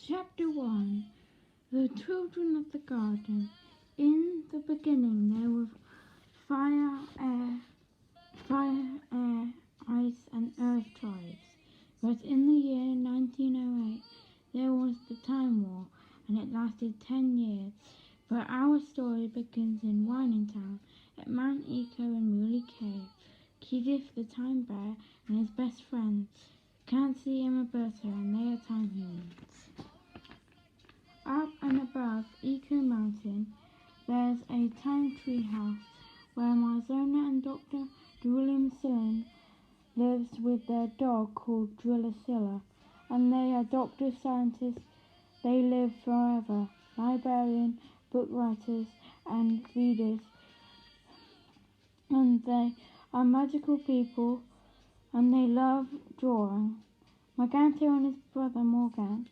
Chapter 1. The Children of the Garden. In the beginning there were fire, air, ice and earth tribes. But in the year 1908 there was the Time War, and it lasted 10 years. But our story begins in Whining Town at Mount Echo in Muley Cave. Keydith the Time Bear and his best friends, Kansi and Roberta, and they are time humans. Up and above Echo Mountain, there's a time tree house where Marzona and Dr. William Sillen lives with their dog called Drillacilla, and they are doctors, scientists. They live forever, librarian, book writers and readers, and they are magical people, and they love drawing. Morganto and his brother Morgan,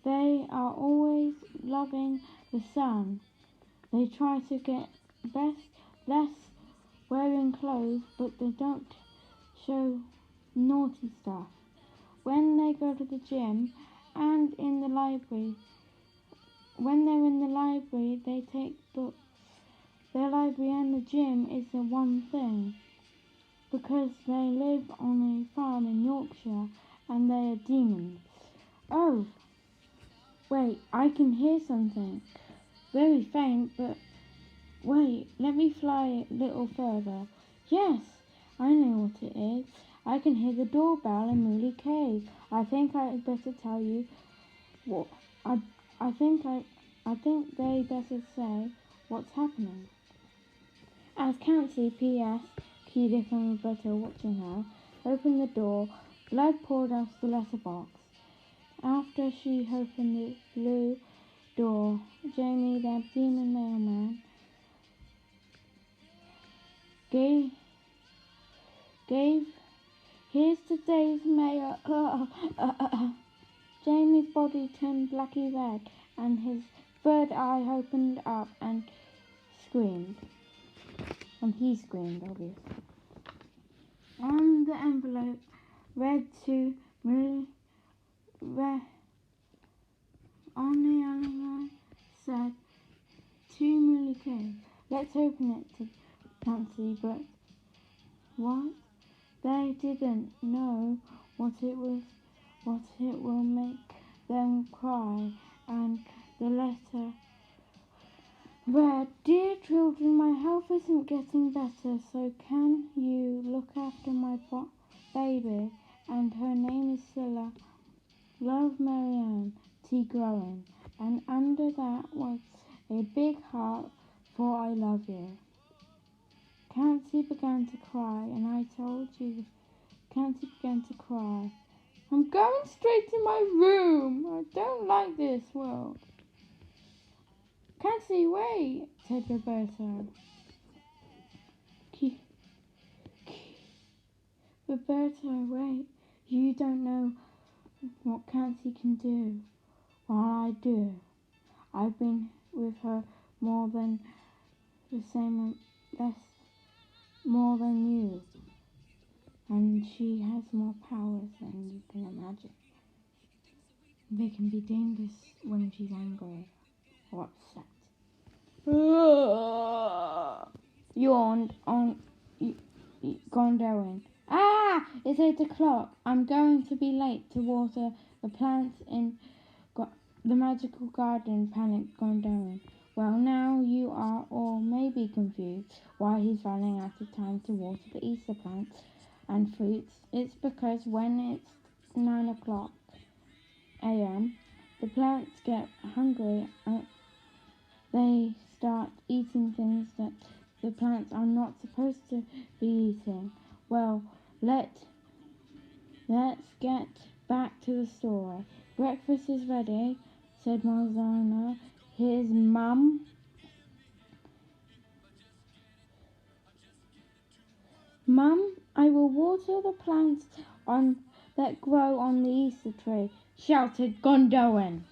they are always loving the sun. They try to get less wearing clothes, but they don't show naughty stuff. When they go to the gym and in the library, when they're in the library, they take books. Their library and the gym is the one thing, because they live on a farm in Yorkshire and they are demons. Oh, wait, I can hear something. Very faint, but wait, let me fly a little further. Yes, I know what it is. I can hear the doorbell in Muley Cave. I think I'd better tell you what I think they better say what's happening. As Kansi, P.S. Keydith and Roberta watching her, opened the door, blood poured out of the letterbox. After she opened the blue door, Jamie, their demon mailman, gave here's today's mail. Jamie's body turned blacky red, and his third eye opened up and screamed. And he screamed, obviously. On the envelope, on the envelope said, "To Muley Cave." Let's open it, to Nancy, but what? They didn't know what it will make them cry, and the letter read, "Dear children, my health isn't getting better, so can you look after my baby? And her name is Scylla. Love, Marianne T. Groen." And under that was a big heart for "I love you." Kansi began to cry, and I told you, Kansi began to cry. "I'm going straight to my room. I don't like this world." "Kansi, wait," said Roberta. Roberta, wait. You don't know what Kansi can do. Well, I do. I've been with her more than you. And she has more powers than you can imagine. They can be dangerous when she's angry or upset. Yawned on Gondolin. "Ah! It's 8 o'clock. I'm going to be late to water the plants in the magical garden," panicked Gondolin. Well, now you are all maybe confused why he's running out of time to water the Easter plants and fruits. It's because when it's 9 o'clock a.m., the plants get hungry and they start eating things that the plants are not supposed to be eating. Well, let's get back to the story. "Breakfast is ready," said Marzona. "Here's Mum. Mum, I will water the plants that grow on the Easter tree," shouted Gondolin.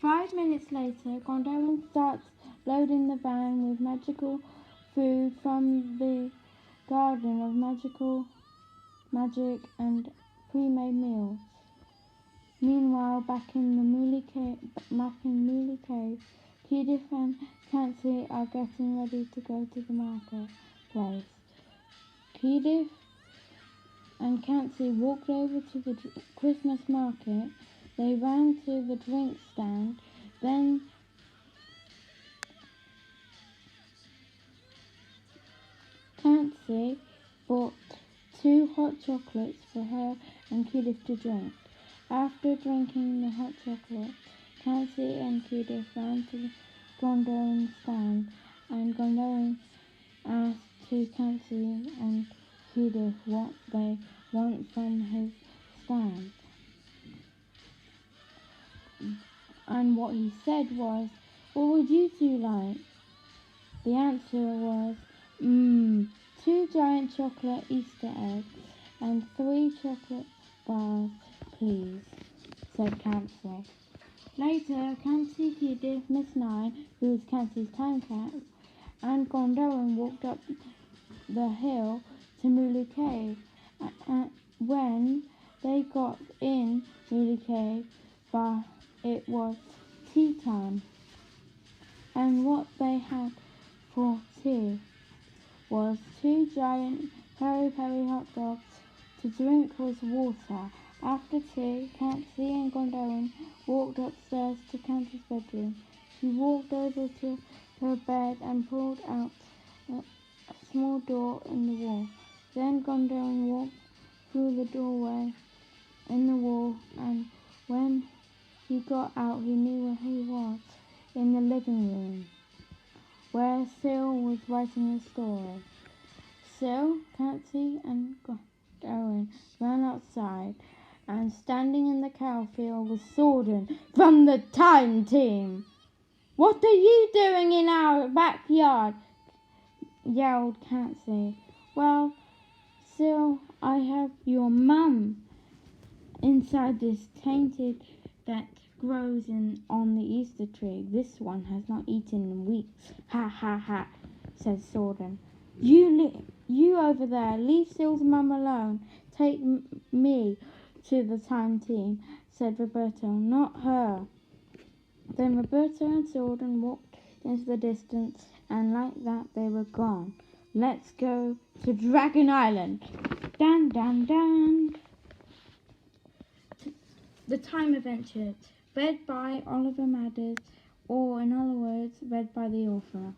5 minutes later, Gondolin starts loading the van with magical food from the garden of magic and pre-made meals. Meanwhile, back in Mooley Cave, Edith and Nancy are getting ready to go to the marketplace. Edith and Nancy walked over to the Christmas market. They ran to the drink stand. Then Nancy bought 2 hot chocolates for her and Edith to drink. After drinking the hot chocolate, Nancy and Edith ran to the Gondolin stand, and Gondolin asked to Nancy and Edith what they want from his stand. And what he said was, "What would you two like?" The answer was, 2 giant chocolate Easter eggs and 3 chocolate bars, please," said Nancy. Later, Nancy, Edith, Miss Nine, who was Nancy's time cat, and Gondolin walked up the hill to Mooley Cave. When they got in Mooley Cave, it was tea time, and what they had for tea was 2 giant peri-peri hot dogs. To drink was water. After tea, Nancy and Gondolin walked upstairs to Nancy's bedroom. She walked over to her bed and pulled out a small door in the wall. Then Gondolin walked through the doorway in the wall, and when he got out, he knew where he was, in the living room, where Sil was writing a story. Sil, Nancy, and Gondolin ran outside, and standing in the cow field was Sordon from the Time Team. "What are you doing in our backyard?" yelled Nancy. "Well, Sil, I have your mum inside this tainted that grows on the Easter tree. This one has not eaten in weeks." "Ha ha ha," said Sordon. You over there, leave Sil's mum alone. Take me to the Time Team," said Roberto. "Not her." Then Roberto and Sordon walked into the distance, and like that they were gone. Let's go to Dragon Island. Dan, dan, dan. The Time Adventures, read by Oliver Madders, or in other words, read by the author.